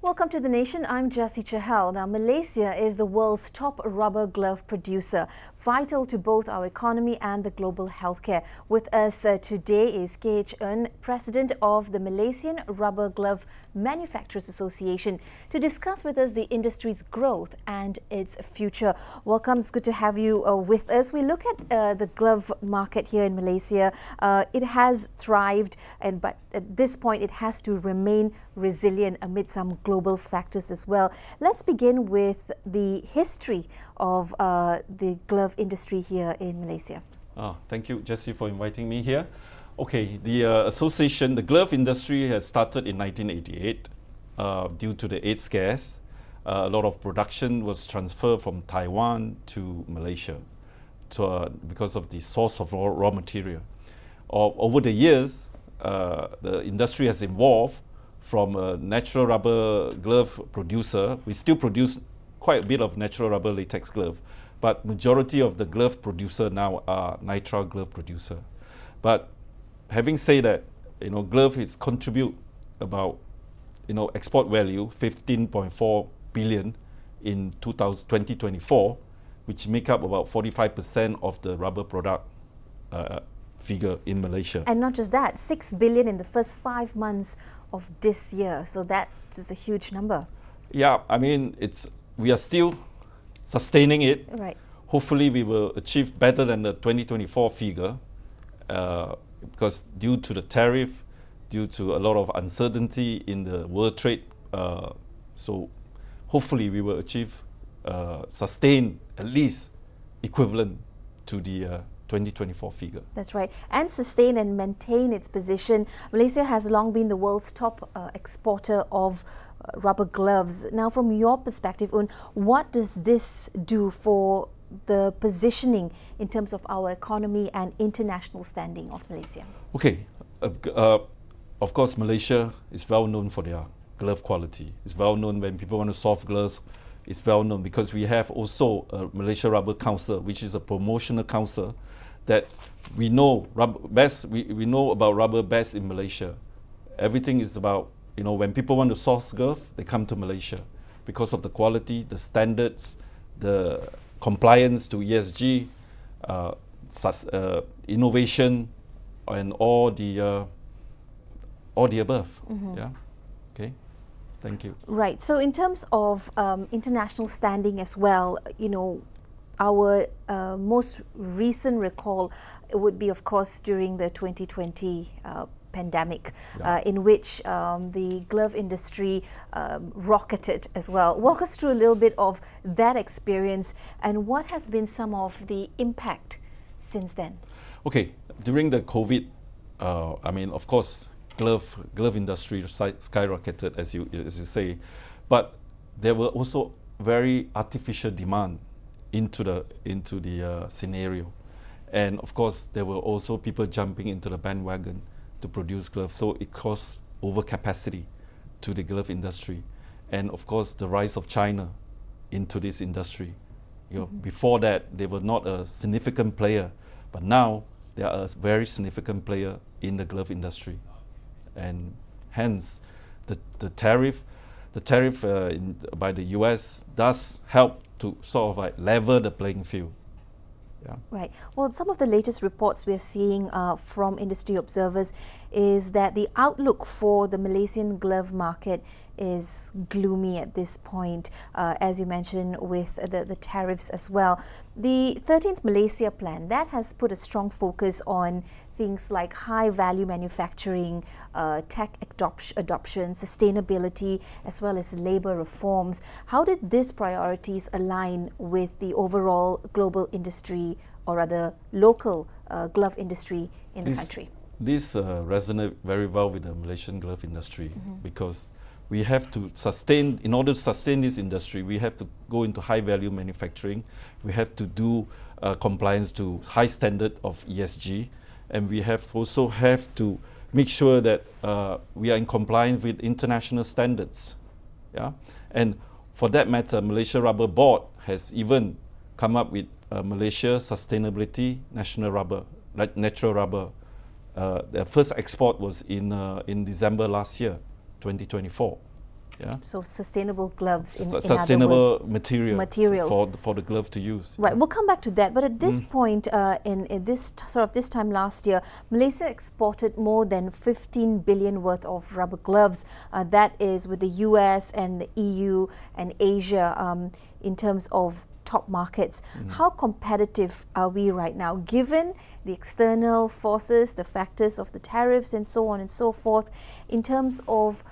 Welcome to The Nation. I'm Jessy Chahal. Now, Malaysia is the world's top rubber glove producer, vital to both our economy and the global healthcare. With us today is KH Eun, President of the Malaysian Rubber Glove Manufacturers Association, to discuss with us the industry's growth and its future. Welcome. It's good to have you with us. We look at the glove market here in Malaysia. It has thrived, but at this point, it has to remain resilient amid some global factors as well. Let's begin with the history of the glove industry here in Malaysia. Thank you, Jessy, for inviting me here. Okay, the association, the glove industry has started in 1988 due to the AIDS scares. A lot of production was transferred from Taiwan to Malaysia because of the source of raw material. Over the years, the industry has evolved from a natural rubber glove producer. We still produce quite a bit of natural rubber latex glove, but majority of the glove producer now are nitrile glove producer. But having said that, glove is contribute about, export value 15.4 billion in 2024, which make up about 45% of the rubber product figure in Malaysia. And not just that, 6 billion in the first 5 months of this year. So that is a huge number. Yeah, I mean, we are still sustaining it. Right. Hopefully we will achieve better than the 2024 figure because due to the tariff, due to a lot of uncertainty in the world trade, so hopefully we will achieve, sustain at least equivalent to the 2024 figure. That's right. And sustain and maintain its position. Malaysia has long been the world's top exporter of rubber gloves. Now, from your perspective, Eun, what does this do for the positioning in terms of our economy and international standing of Malaysia? Okay. Of course, Malaysia is well known for their glove quality. It's well known when people want to soft gloves. It's well known because we have also a Malaysia Rubber Council, which is a promotional council that we know we know about rubber best in Malaysia. Everything is about, when people want to soft glove, they come to Malaysia because of the quality, the standards, the compliance to ESG, innovation, and all the above. Mm-hmm. Yeah. Okay. Thank you. Right. So in terms of international standing as well, our most recent recall would be, of course, during the 2020 pandemic, in which the glove industry rocketed as well. Walk us through a little bit of that experience and what has been some of the impact since then. Okay. During the COVID, of course, glove industry skyrocketed, as you say, but there were also very artificial demand into the scenario, and of course there were also people jumping into the bandwagon to produce gloves, so it caused overcapacity to the glove industry, and of course the rise of China into this industry. Before that they were not a significant player, but now they are a very significant player in the glove industry. And hence, the tariff by the US does help to sort of like level the playing field. Yeah. Right. Well, some of the latest reports we're seeing from industry observers is that the outlook for the Malaysian glove market is gloomy at this point, as you mentioned, with the tariffs as well. The 13th Malaysia Plan, that has put a strong focus on things like high-value manufacturing, tech adoption, sustainability, as well as labour reforms. How did these priorities align with the overall global industry, or rather local glove industry in the country? This resonates very well with the Malaysian glove industry, because we have to sustain, in order to sustain this industry, we have to go into high-value manufacturing. We have to do compliance to high standard of ESG. And we also have to make sure that we are in compliance with international standards. Yeah? And for that matter, Malaysia Rubber Board has even come up with Malaysia Sustainability Natural Rubber. Their first export was in December last year, 2024. Yeah. So sustainable gloves in sustainable other words. materials for the glove to use. Right, we'll come back to that. But at this point, in this this time last year, Malaysia exported more than 15 billion worth of rubber gloves. That is with the US and the EU and Asia in terms of top markets. How competitive are we right now, given the external forces, the factors of the tariffs and so on and so forth, in terms of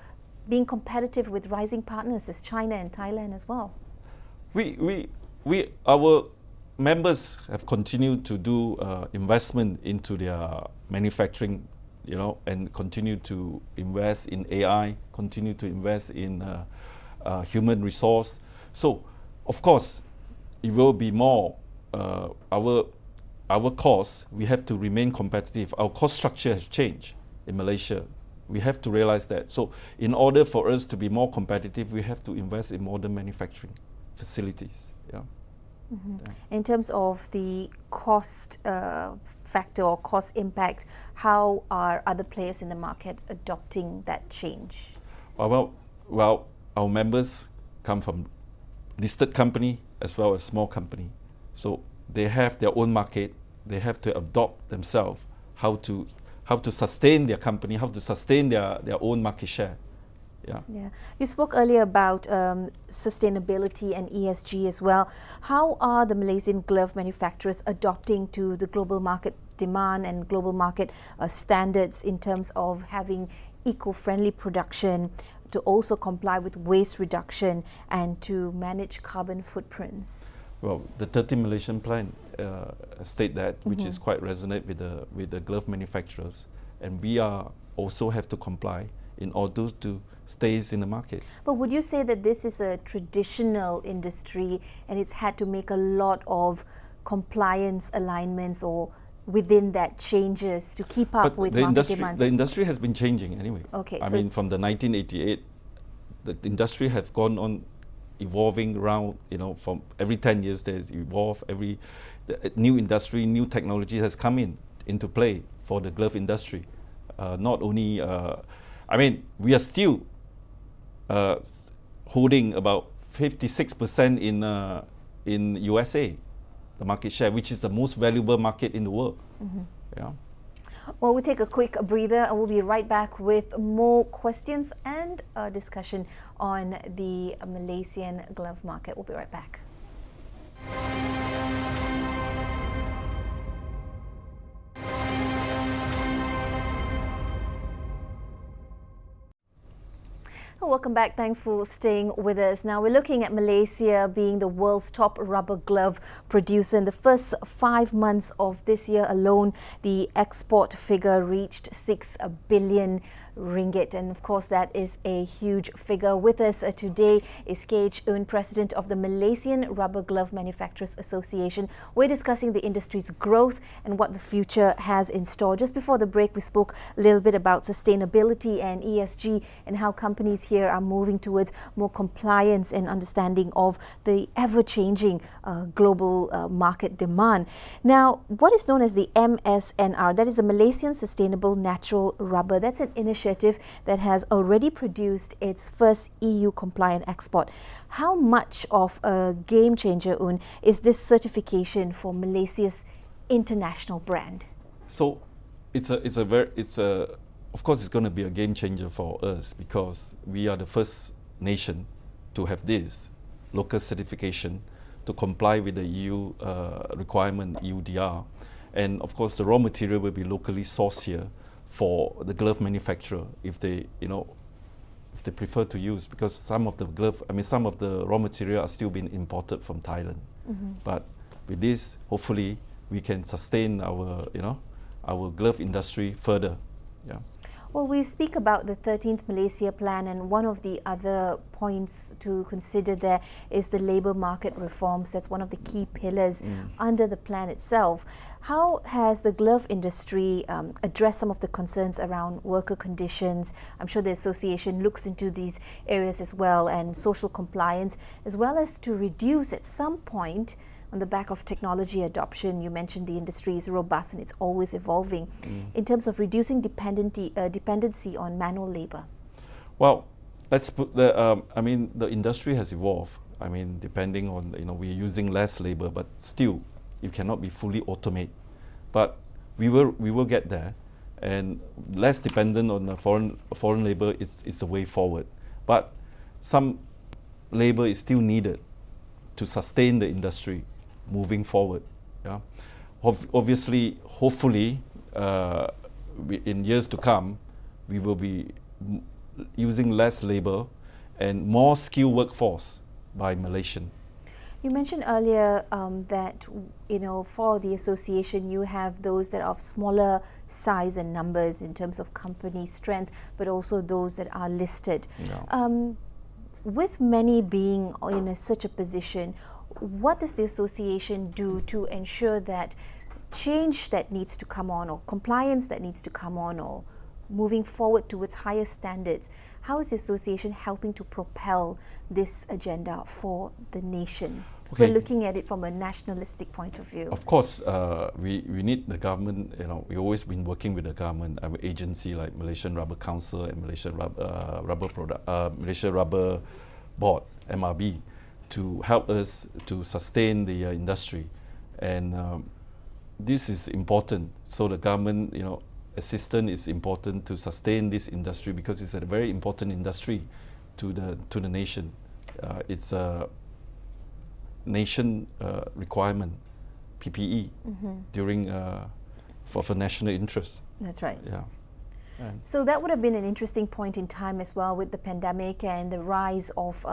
being competitive with rising partners as China and Thailand as well? Our members have continued to do investment into their manufacturing, and continue to invest in AI, continue to invest in human resource. So, of course, it will be more our costs. We have to remain competitive. Our cost structure has changed in Malaysia. We have to realize that. So in order for us to be more competitive, we have to invest in modern manufacturing facilities. Yeah. In terms of the cost factor or cost impact, how are other players in the market adopting that change? Well, our members come from listed company as well as small company. So they have their own market. They have to adopt themselves how to sustain their company, how to sustain their own market share. Yeah. You spoke earlier about sustainability and ESG as well. How are the Malaysian glove manufacturers adopting to the global market demand and global market standards in terms of having eco-friendly production, to also comply with waste reduction and to manage carbon footprints? Well, the 30 Malaysian plan state that, which is quite resonant with the glove manufacturers, and we also have to comply in order to stay in the market. But would you say that this is a traditional industry and it's had to make a lot of compliance alignments or within that changes to keep up with market demands? The industry has been changing anyway. Okay, I mean, from the 1988, the industry has gone on evolving around, from every 10 years there's evolved, the new industry, new technology has come into play for the glove industry. Not only, we are still holding about 56% in USA, the market share, which is the most valuable market in the world. Yeah. Well, we'll take a quick breather and we'll be right back with more questions and a discussion on the Malaysian glove market. We'll be right back. Welcome back. Thanks for staying with us. Now we're looking at Malaysia being the world's top rubber glove producer. In the first 5 months of this year alone, the export figure reached 6 billion ringgit, and of course that is a huge figure. With us today is KH Eun, President of the Malaysian Rubber Glove Manufacturers Association. We're discussing the industry's growth and what the future has in store. Just before the break, we spoke a little bit about sustainability and ESG and how companies here are moving towards more compliance and understanding of the ever-changing global market demand. Now, what is known as the MSNR, that is the Malaysian Sustainable Natural Rubber, that's an initiative that has already produced its first EU-compliant export. How much of a game changer, Un, is this certification for Malaysia's international brand? So, of course, it's going to be a game changer for us because we are the first nation to have this local certification to comply with the EU requirement, EUDR. And of course, the raw material will be locally sourced here for the glove manufacturer if they prefer to use, because some of the raw material are still being imported from Thailand. But with this, hopefully, we can sustain our glove industry further. Yeah. Well, we speak about the 13th Malaysia Plan, and one of the other points to consider there is the labour market reforms. That's one of the key pillars under the plan itself. How has the glove industry addressed some of the concerns around worker conditions? I'm sure the association looks into these areas as well, and social compliance, as well as to reduce at some point on the back of technology adoption. You mentioned the industry is robust and it's always evolving in terms of reducing dependency on manual labour. Well, let's put the, I mean, the industry has evolved. I mean, depending on, we're using less labor, but still, it cannot be fully automate. But we will get there, and less dependent on the foreign labor is the way forward. But some labor is still needed to sustain the industry moving forward. Yeah, obviously, hopefully, in years to come, we will be using less labor and more skilled workforce by Malaysian. You mentioned earlier that for the association you have those that are of smaller size and numbers in terms of company strength, but also those that are listed. Yeah. With many being in such a position, what does the association do to ensure that change that needs to come on, or compliance that needs to come on, or moving forward towards higher standards? How is the association helping to propel this agenda for the nation? Okay. We're looking at it from a nationalistic point of view. Of course, we need the government. We've always been working with the government, our agency like Malaysian Rubber Council and Malaysian Malaysia Rubber Board (MRB) to help us to sustain the industry, and this is important. So the government, assistance is important to sustain this industry because it's a very important industry to the nation. It's a nation requirement, PPE, during for national interest. That's right. Yeah. So that would have been an interesting point in time as well with the pandemic and the rise of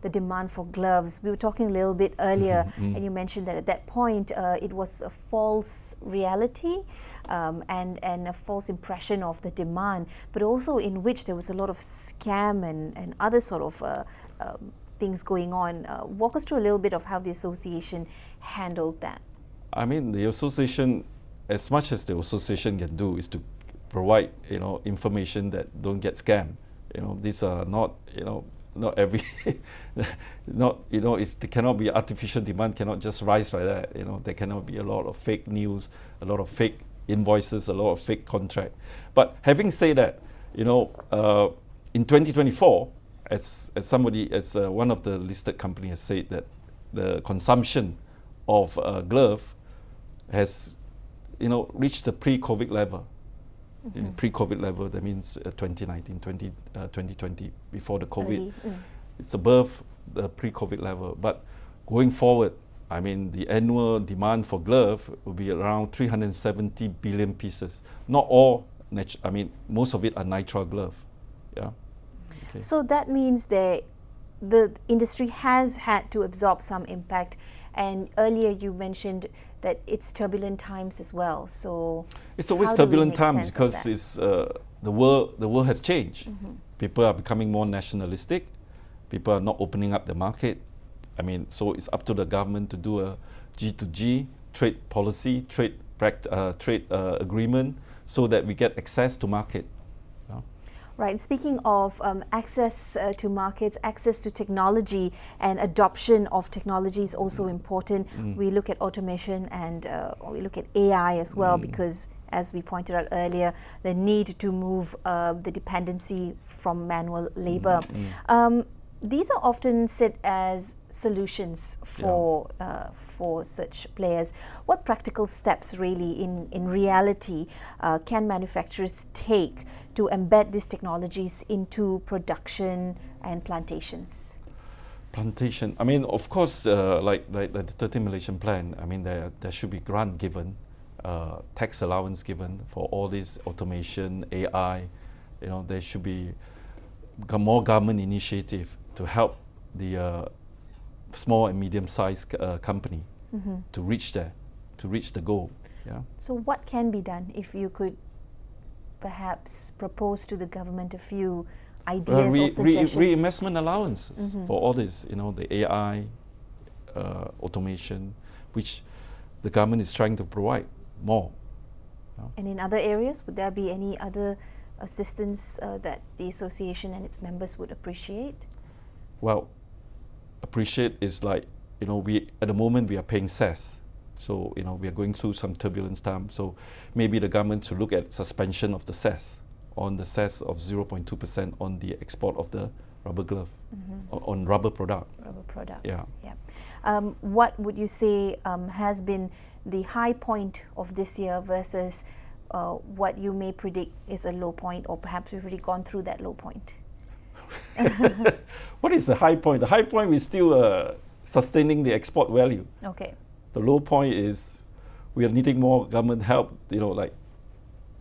the demand for gloves. We were talking a little bit earlier, and you mentioned that at that point it was a false reality and a false impression of the demand, but also in which there was a lot of scam and other sort of things going on. Walk us through a little bit of how the association handled that. I mean, the association, as much as the association can do, is to provide information that don't get scammed. These are not not every it cannot be artificial demand cannot just rise like that. There cannot be a lot of fake news, a lot of fake invoices, a lot of fake contract. But having said that, in 2024, as one of the listed companies has said, that the consumption of glove has reached the pre-COVID level. In pre-COVID level, that means 2019, 2020, before the COVID. It's above the pre-COVID level. But going forward, I mean, the annual demand for glove will be around 370 billion pieces. Not all, most of it are nitrile glove. Yeah. Okay. So that means that the industry has had to absorb some impact. And earlier you mentioned that it's turbulent times as well. So it's always turbulent times because it's the world has changed. People are becoming more nationalistic. People are not opening up the market. So it's up to the government to do a G2G trade policy, trade agreement, so that we get access to market. Right. And speaking of access to markets, access to technology and adoption of technology is also important. We look at automation and we look at AI as well, because as we pointed out earlier, the need to move the dependency from manual labor. These are often set as solutions for such players. What practical steps really in reality can manufacturers take to embed these technologies into production and plantations? Plantation. Of course, like the 13 Malaysian plan, there should be grant given, tax allowance given for all this automation, AI. There should be more government initiative to help the small and medium-sized company to reach the goal. Yeah. So what can be done if you could perhaps propose to the government a few ideas or suggestions? Reinvestment allowances for all this, the AI, automation, which the government is trying to provide more. And in other areas, would there be any other assistance that the association and its members would appreciate? Well, appreciate is like, we at the moment we are paying cess. So, we are going through some turbulence time. So maybe the government should look at suspension of the cess, on the cess of 0.2% on the export of the rubber glove, on rubber product. Rubber products. Yeah. What would you say has been the high point of this year versus what you may predict is a low point, or perhaps we've already gone through that low point? What is the high point? The high point is still sustaining the export value. Okay. The low point is we are needing more government help, like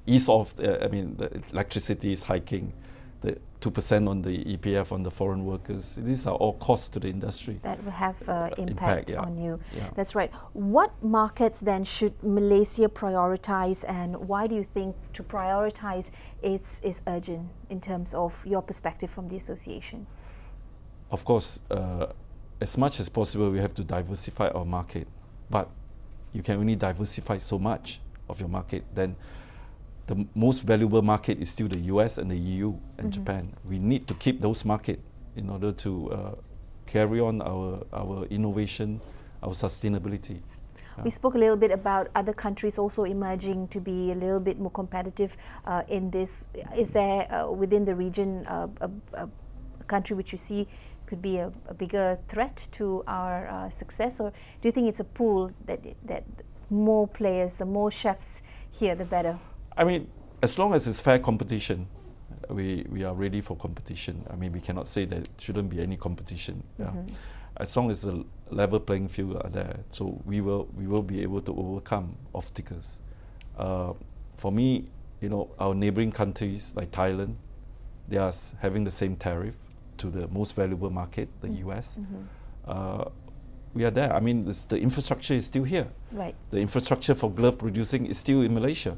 ease off, the electricity is hiking, the 2% on the EPF on the foreign workers. These are all costs to the industry. That will have impact yeah. on you. Yeah. That's right. What markets then should Malaysia prioritize, and why do you think to prioritize is urgent in terms of your perspective from the association? Of course, as much as possible, we have to diversify our market, but you can only diversify so much of your market. Then the most valuable market is still the US and the EU and Japan. We need to keep those markets in order to carry on our innovation, our sustainability. We spoke a little bit about other countries also emerging to be a little bit more competitive in this. Is there within the region a country which you see could be a bigger threat to our success, or do you think it's a pool that more players, the more chefs here, the better? I mean, as long as it's fair competition, we are ready for competition. I mean, we cannot say that shouldn't be any competition. Yeah. As long as the level playing field are there, so we will be able to overcome obstacles. For me, our neighboring countries like Thailand, they are having the same tariff to the most valuable market, the US. We are there. I mean, the infrastructure is still here. Right. The infrastructure for glove producing is still in Malaysia.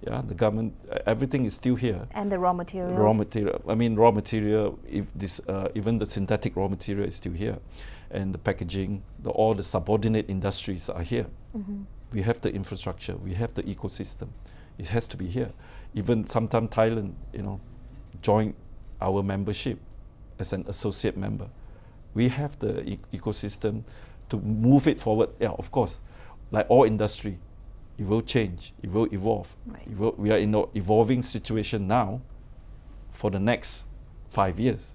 Yeah, the government, everything is still here. And the raw materials. Raw material. I mean, raw material. If this, even the synthetic raw material is still here, and the packaging, all the subordinate industries are here. We have the infrastructure. We have the ecosystem. It has to be here. Even sometimes Thailand, join our membership as an associate member. We have the ecosystem to move it forward. Yeah, of course, like all industry, it will change, it will evolve. Right. We are in an evolving situation now for the next 5 years.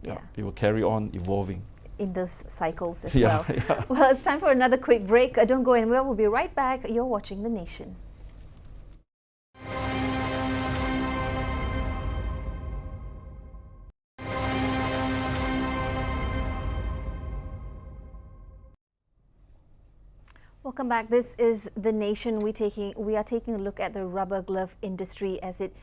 Yeah. It will carry on evolving. In those cycles as well. Yeah. Well, it's time for another quick break. Don't go anywhere. We'll be right back. You're watching The Nation. Welcome back. This is The Nation. We are taking a look at the rubber glove industry as it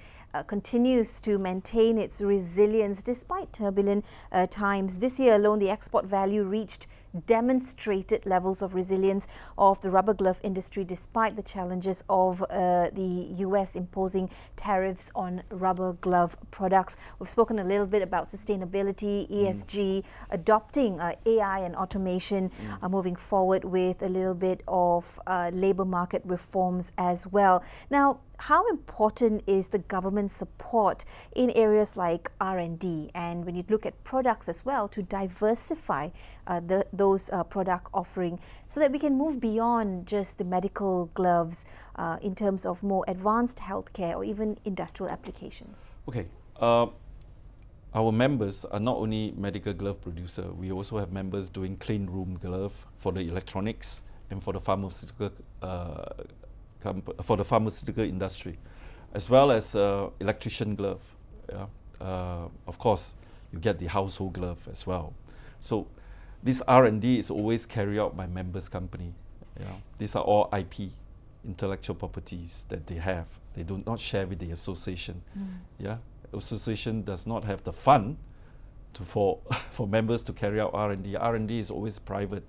continues to maintain its resilience despite turbulent times. This year alone, the export value reached demonstrated levels of resilience of the rubber glove industry despite the challenges of the US imposing tariffs on rubber glove products. We've spoken a little bit about sustainability, ESG, adopting AI and automation, moving forward with a little bit of labour market reforms as well. Now, how important is the government support in areas like R&D, and when you look at products as well, to diversify those product offering so that we can move beyond just the medical gloves in terms of more advanced healthcare or even industrial applications? Okay. Our members are not only medical glove producer, we also have members doing clean room glove for the electronics and for the pharmaceutical industry, as well as electrician glove. Yeah. Of course, you get the household glove as well. So this R&D is always carried out by members' company. Yeah. These are all IP, intellectual properties that they have. They do not share with the association. Yeah. Association does not have the fund for members to carry out R&D. R&D is always private.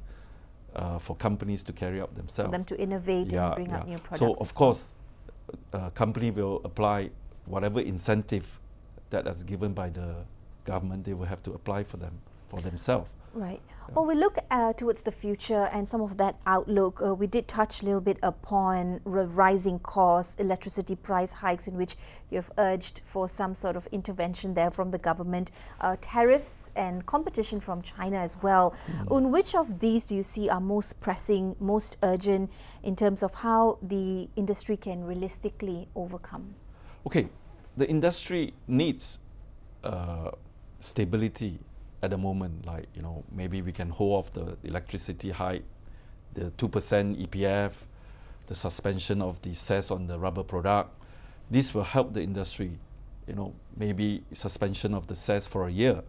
For companies to carry out themselves. For them to innovate and bring out new products. So of course, company will apply whatever incentive that is given by the government. They will have to apply for themselves. Right. Well, we look towards the future and some of that outlook. We did touch a little bit upon rising costs, electricity price hikes, in which you have urged for some sort of intervention there from the government, tariffs and competition from China as well. On which of these do you see are most pressing, most urgent in terms of how the industry can realistically overcome? Okay, the industry needs stability at the moment, like, you know, maybe we can hold off the electricity hike, the 2% EPF, the suspension of the cess on the rubber product. This will help the industry. You know, maybe suspension of the cess for a year.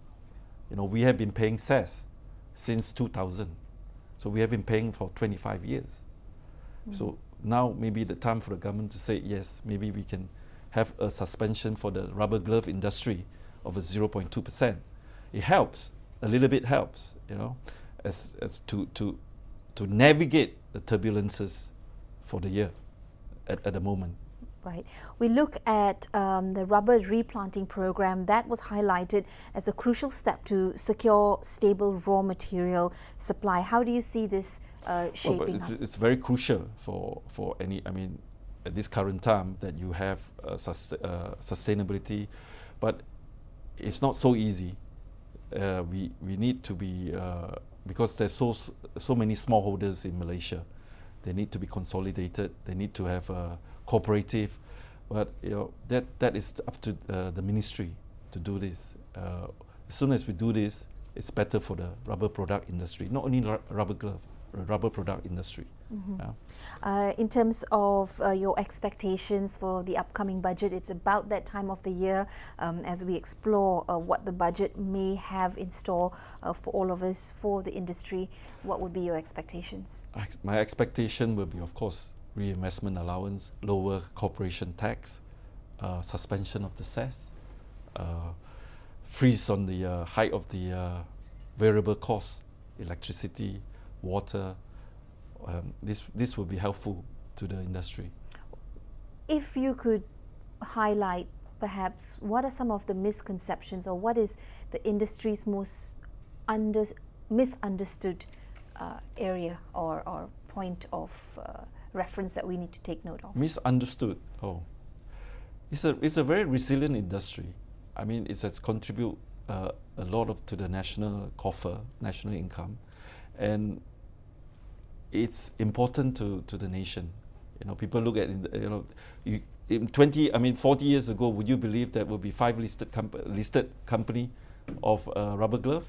You know, we have been paying cess since 2000. So we have been paying for 25 years. So now maybe the time for the government to say, yes, maybe we can have a suspension for the rubber glove industry of a 0.2%. It helps, a little bit helps, you know, as to navigate the turbulences for the year at the moment. Right. We look at the rubber replanting program that was highlighted as a crucial step to secure stable raw material supply. How do you see this shaping up? It's very crucial for any, I mean, at this current time that you have sustainability, but it's not so easy. We need to be, because there's so many smallholders in Malaysia, they need to be consolidated, they need to have a cooperative, but you know, that is up to the ministry to do this. As soon as we do this, it's better for the rubber product industry, not only rubber glove, rubber product industry. In terms of your expectations for the upcoming budget, it's about that time of the year as we explore what the budget may have in store for all of us, for the industry. What would be your expectations? My expectation will be, of course, reinvestment allowance, lower corporation tax, suspension of the cess, freeze on the height of the variable costs, electricity, water. This will be helpful to the industry. If you could highlight perhaps what are some of the misconceptions, or what is the industry's most misunderstood area or point of reference that we need to take note of? Misunderstood. Oh, it's a very resilient industry. I mean, it has contributed a lot to the national coffer, national income, and it's important to the nation. You know, people look at it, you know, in 40 years ago, would you believe that would be 5 listed company of rubber glove?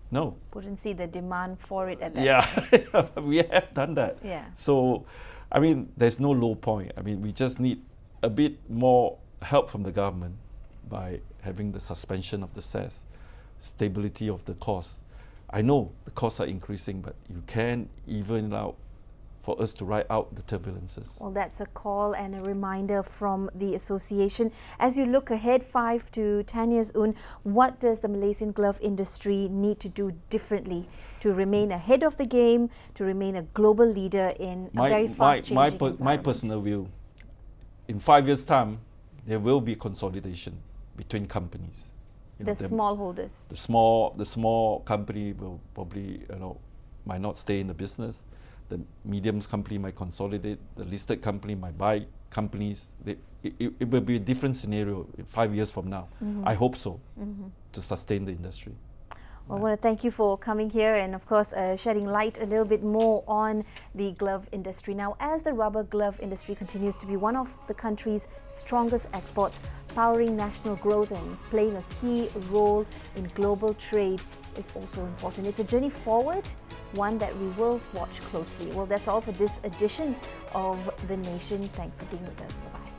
No. Wouldn't see the demand for it at that Yeah, we have done that. Yeah. So, I mean, there's no low point. I mean, we just need a bit more help from the government by having the suspension of the cess, stability of the costs. I know the costs are increasing, but you can even out for us to ride out the turbulences. Well, that's a call and a reminder from the association. As you look ahead 5 to 10 years, what does the Malaysian glove industry need to do differently to remain ahead of the game, to remain a global leader in a very fast-changing environment? My personal view, in 5 years' time, there will be consolidation between companies. The smallholders. The small company will probably, you know, might not stay in the business. The medium company might consolidate. The listed company might buy companies. It will be a different scenario 5 years from now. I hope so, to sustain the industry. Well, I want to thank you for coming here and, of course, shedding light a little bit more on the glove industry. Now, as the rubber glove industry continues to be one of the country's strongest exports, powering national growth and playing a key role in global trade is also important. It's a journey forward, one that we will watch closely. Well, that's all for this edition of The Nation. Thanks for being with us. Bye-bye.